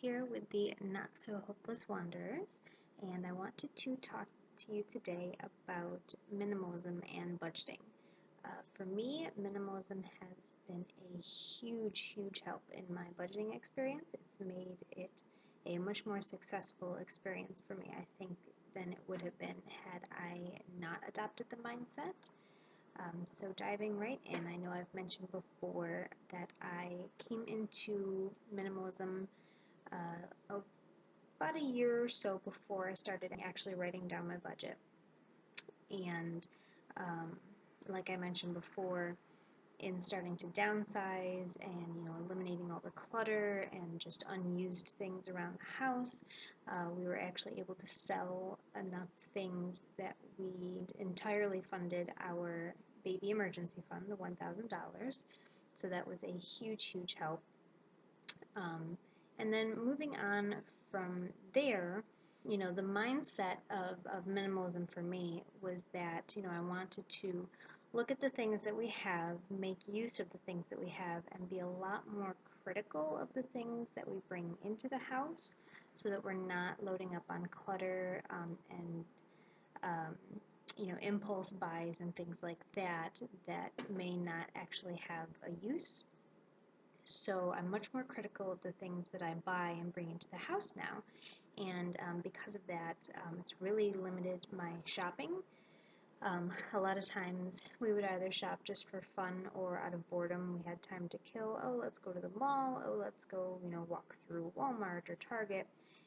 here with the Not So Hopeless Wanderers, and I wanted to talk to you today about minimalism and budgeting. For me, minimalism has been a huge help in my budgeting experience. It's made it a much more successful experience for me, I think, than it would have been had I not adopted the mindset. So diving right in, I know I've mentioned before that I came into minimalism about a year or so before I started actually writing down my budget. And like I mentioned before, in starting to downsize and eliminating all the clutter and just unused things around the house, we were actually able to sell enough things that we entirely funded our baby emergency fund, the $1,000. So that was a huge help. And then moving on from there, the mindset of minimalism for me was that, I wanted to look at the things that we have, make use of the things that we have, and be a lot more critical of the things that we bring into the house so that we're not loading up on clutter and impulse buys and things like that that may not actually have a use. So I'm much more critical of the things that I buy and bring into the house now. And because of that, it's really limited my shopping. A lot of times we would either shop just for fun or out of boredom. We had time to kill. Oh, let's go to the mall. Oh, let's go, walk through Walmart or Target.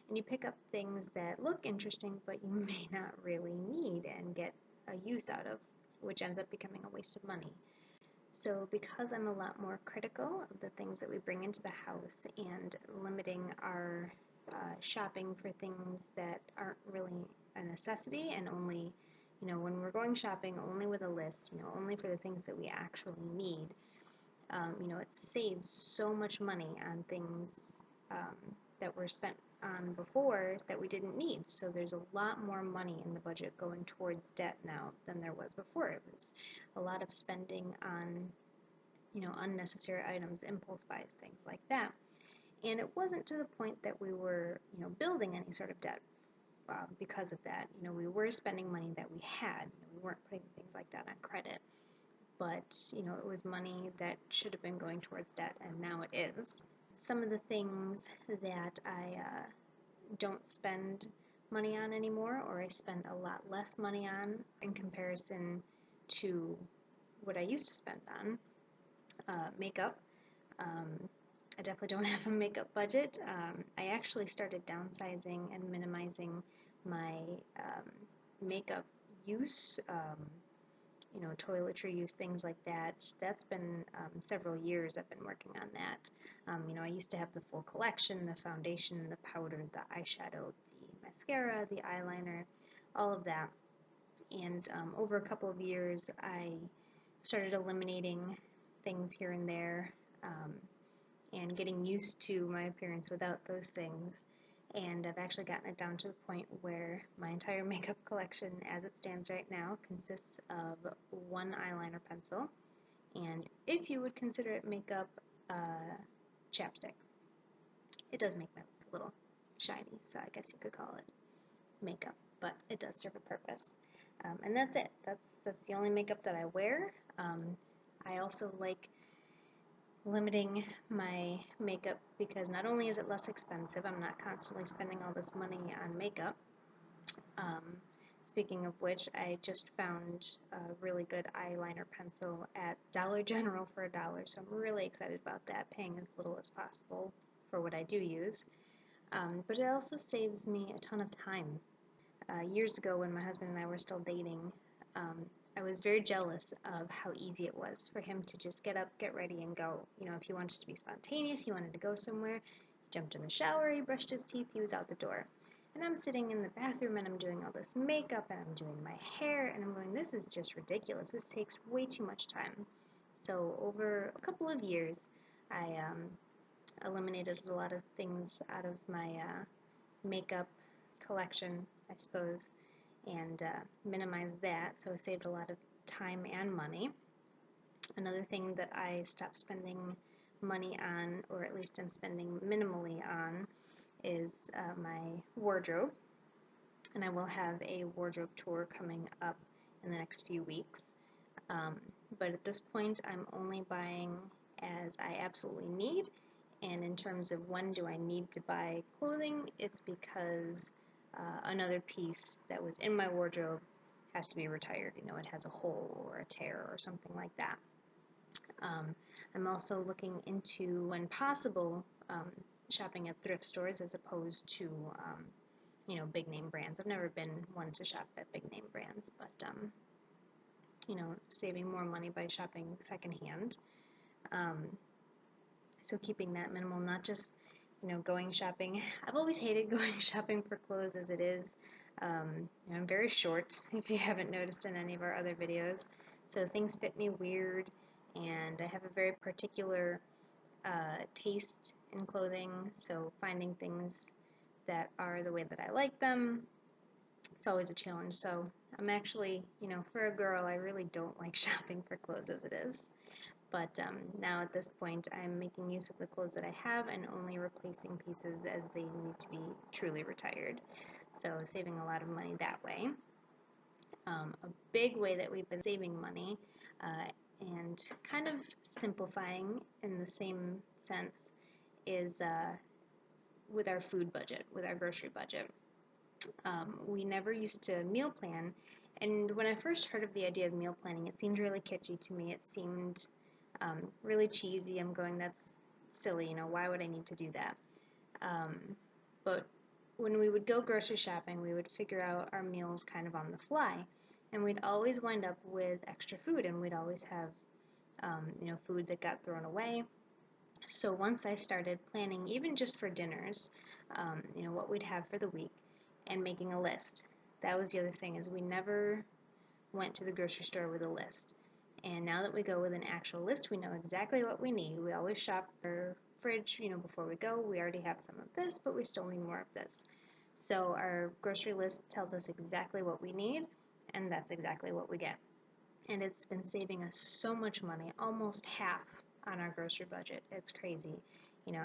And you pick up things that look interesting, but you may not really need and get a use out of, which ends up becoming a waste of money. So because I'm a lot more critical of the things that we bring into the house and limiting our shopping for things that aren't really a necessity and only, when we're going shopping, only with a list, only for the things that we actually need, it saves so much money on things that were spent on before that we didn't need. So there's a lot more money in the budget going towards debt now than there was before. It was a lot of spending on, unnecessary items, impulse buys, things like that. And it wasn't to the point that we were, building any sort of debt because of that. We were spending money that we had. We weren't putting things like that on credit. But, it was money that should have been going towards debt, and now it is. Some of the things that I don't spend money on anymore, or I spend a lot less money on in comparison to what I used to spend on. Makeup. I definitely don't have a makeup budget. I actually started downsizing and minimizing my makeup use, toiletry use, things like that. That's been several years I've been working on that. I used to have the full collection, the foundation, the powder, the eyeshadow, the mascara, the eyeliner, all of that. And over a couple of years, I started eliminating things here and there and getting used to my appearance without those things. And I've actually gotten it down to the point where my entire makeup collection, as it stands right now, consists of one eyeliner pencil, and if you would consider it makeup, chapstick. It does make my lips a little shiny, so I guess you could call it makeup, but it does serve a purpose. And that's it. That's the only makeup that I wear. I also like limiting my makeup because not only is it less expensive, I'm not constantly spending all this money on makeup. Speaking of which, I just found a really good eyeliner pencil at Dollar General for $1, so I'm really excited about that, paying as little as possible for what I do use. But it also saves me a ton of time. Years ago, when my husband and I were still dating, I was very jealous of how easy it was for him to just get up, get ready, and go. If he wanted to be spontaneous, he wanted to go somewhere, he jumped in the shower, he brushed his teeth, he was out the door. And I'm sitting in the bathroom and I'm doing all this makeup and I'm doing my hair and I'm going, this is just ridiculous. This takes way too much time. So over a couple of years, I eliminated a lot of things out of my makeup collection, I suppose, and minimized that, so I saved a lot of time and money. Another thing that I stopped spending money on, or at least I'm spending minimally on, is my wardrobe, and I will have a wardrobe tour coming up in the next few weeks. But at this point, I'm only buying as I absolutely need. And in terms of when do I need to buy clothing, it's because another piece that was in my wardrobe has to be retired. You know, it has a hole or a tear or something like that. I'm also looking into, when possible, shopping at thrift stores as opposed to, big name brands. I've never been one to shop at big name brands, but saving more money by shopping secondhand. So keeping that minimal, not just, going shopping. I've always hated going shopping for clothes as it is. I'm very short, if you haven't noticed in any of our other videos. So things fit me weird, and I have a very particular taste in clothing. So finding things that are the way that I like them, it's always a challenge. So I'm actually, for a girl, I really don't like shopping for clothes as it is. But now at this point, I'm making use of the clothes that I have and only replacing pieces as they need to be truly retired. So saving a lot of money that way. A big way that we've been saving money and kind of simplifying in the same sense is with our food budget, with our grocery budget. We never used to meal plan, and when I first heard of the idea of meal planning, it seemed really kitschy to me. It seemed really cheesy. I'm going, that's silly, why would I need to do that? But when we would go grocery shopping, we would figure out our meals kind of on the fly, and we'd always wind up with extra food, and we'd always have, food that got thrown away. So once I started planning, even just for dinners, what we'd have for the week, and making a list. That was the other thing, is we never went to the grocery store with a list. And now that we go with an actual list, we know exactly what we need. We always shop our fridge, before we go. We already have some of this, but we still need more of this. So our grocery list tells us exactly what we need, and that's exactly what we get. And it's been saving us so much money, almost half on our grocery budget. It's crazy.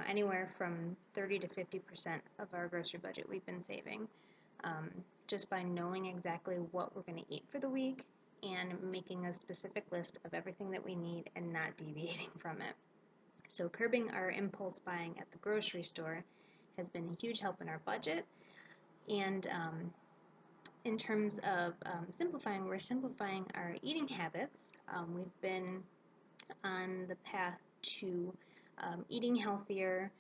Anywhere from 30 to 50% of our grocery budget we've been saving, just by knowing exactly what we're going to eat for the week and making a specific list of everything that we need and not deviating from it. So curbing our impulse buying at the grocery store has been a huge help in our budget. And in terms of simplifying, we're simplifying our eating habits. We've been on the path to eating healthier,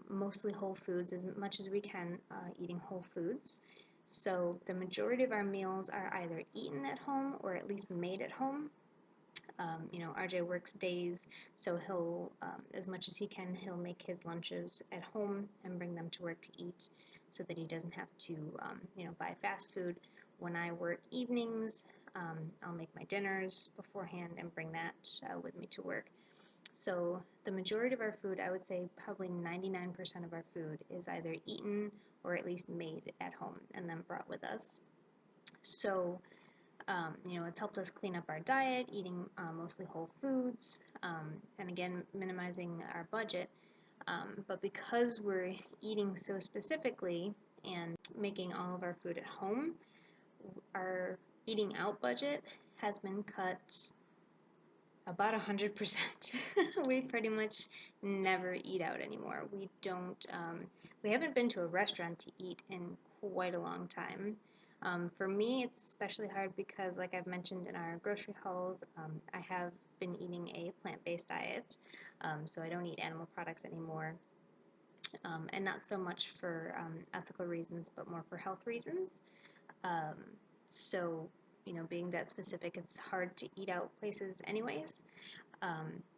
mostly whole foods, as much as we can, eating whole foods. So the majority of our meals are either eaten at home or at least made at home. RJ works days, so he'll, as much as he can, he'll make his lunches at home and bring them to work to eat, so that he doesn't have to, buy fast food. When I work evenings, I'll make my dinners beforehand and bring that with me to work. So the majority of our food, I would say probably 99% of our food, is either eaten or at least made at home and then brought with us. So it's helped us clean up our diet, eating mostly whole foods, and again, minimizing our budget. But because we're eating so specifically and making all of our food at home, our eating out budget has been cut about 100%. We pretty much never eat out anymore. We haven't been to a restaurant to eat in quite a long time. For me, it's especially hard because, like I've mentioned in our grocery hauls, I have been eating a plant-based diet, so I don't eat animal products anymore, and not so much for ethical reasons, but more for health reasons. Um, so, being that specific, it's hard to eat out places anyways.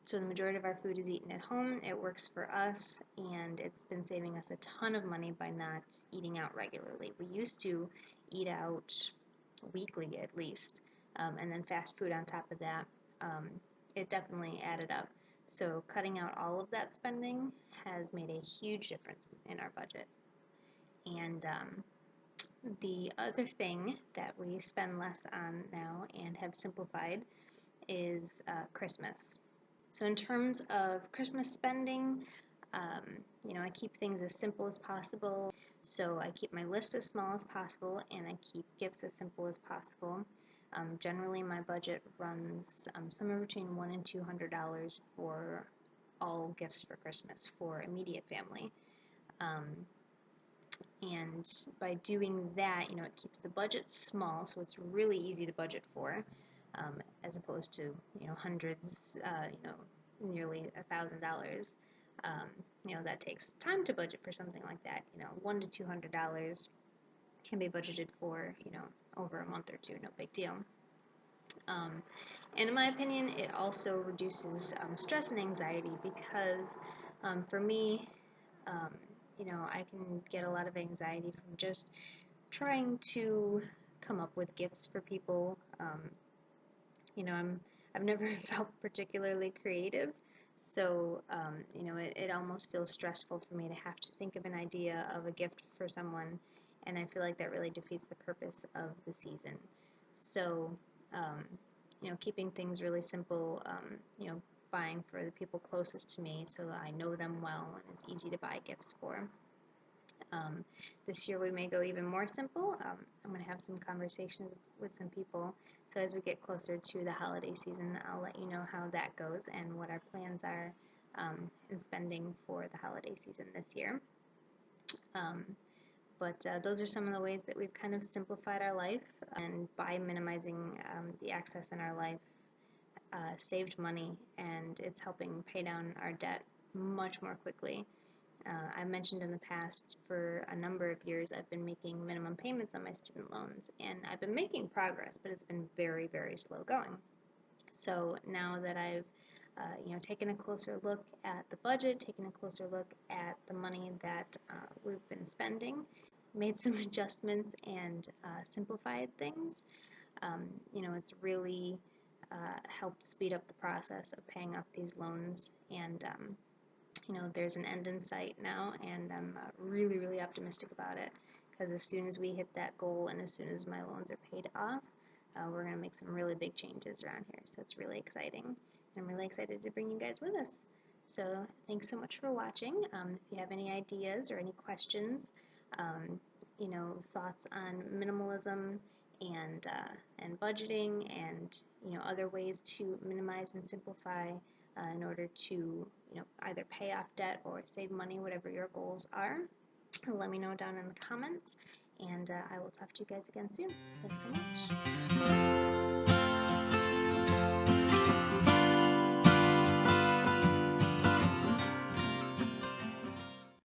So the majority of our food is eaten at home. It works for us, and it's been saving us a ton of money by not eating out regularly. We used to eat out weekly at least, and then fast food on top of that. It definitely added up. So cutting out all of that spending has made a huge difference in our budget. And the other thing that we spend less on now and have simplified is Christmas. So in terms of Christmas spending, I keep things as simple as possible. So I keep my list as small as possible, and I keep gifts as simple as possible. Generally, my budget runs somewhere between $100 and $200 for all gifts for Christmas for immediate family. Um, and by doing that, it keeps the budget small, so it's really easy to budget for, as opposed to, hundreds, nearly $1,000. That takes time to budget for something like that. $100 to $200 can be budgeted for, over a month or two, no big deal. And in my opinion, it also reduces stress and anxiety because for me, um, I can get a lot of anxiety from just trying to come up with gifts for people. I've never felt particularly creative, so it almost feels stressful for me to have to think of an idea of a gift for someone, and I feel like that really defeats the purpose of the season. So, um, keeping things really simple, buying for the people closest to me so that I know them well and it's easy to buy gifts for. This year we may go even more simple. I'm going to have some conversations with some people. So as we get closer to the holiday season, I'll let you know how that goes and what our plans are in spending for the holiday season this year. But those are some of the ways that we've kind of simplified our life, and by minimizing the excess in our life, saved money, and it's helping pay down our debt much more quickly. I mentioned in the past, for a number of years, I've been making minimum payments on my student loans, and I've been making progress, but it's been very, very slow going. So now that I've taken a closer look at the budget, taken a closer look at the money that we've been spending, made some adjustments and simplified things, it's really helped speed up the process of paying off these loans, and there's an end in sight now, and I'm really, really optimistic about it, because as soon as we hit that goal and as soon as my loans are paid off, we're going to make some really big changes around here. So it's really exciting. And I'm really excited to bring you guys with us. So thanks so much for watching. If you have any ideas or any questions, thoughts on minimalism and budgeting, and other ways to minimize and simplify in order to either pay off debt or save money, whatever your goals are, let me know down in the comments, and I will talk to you guys again soon. Thanks so much.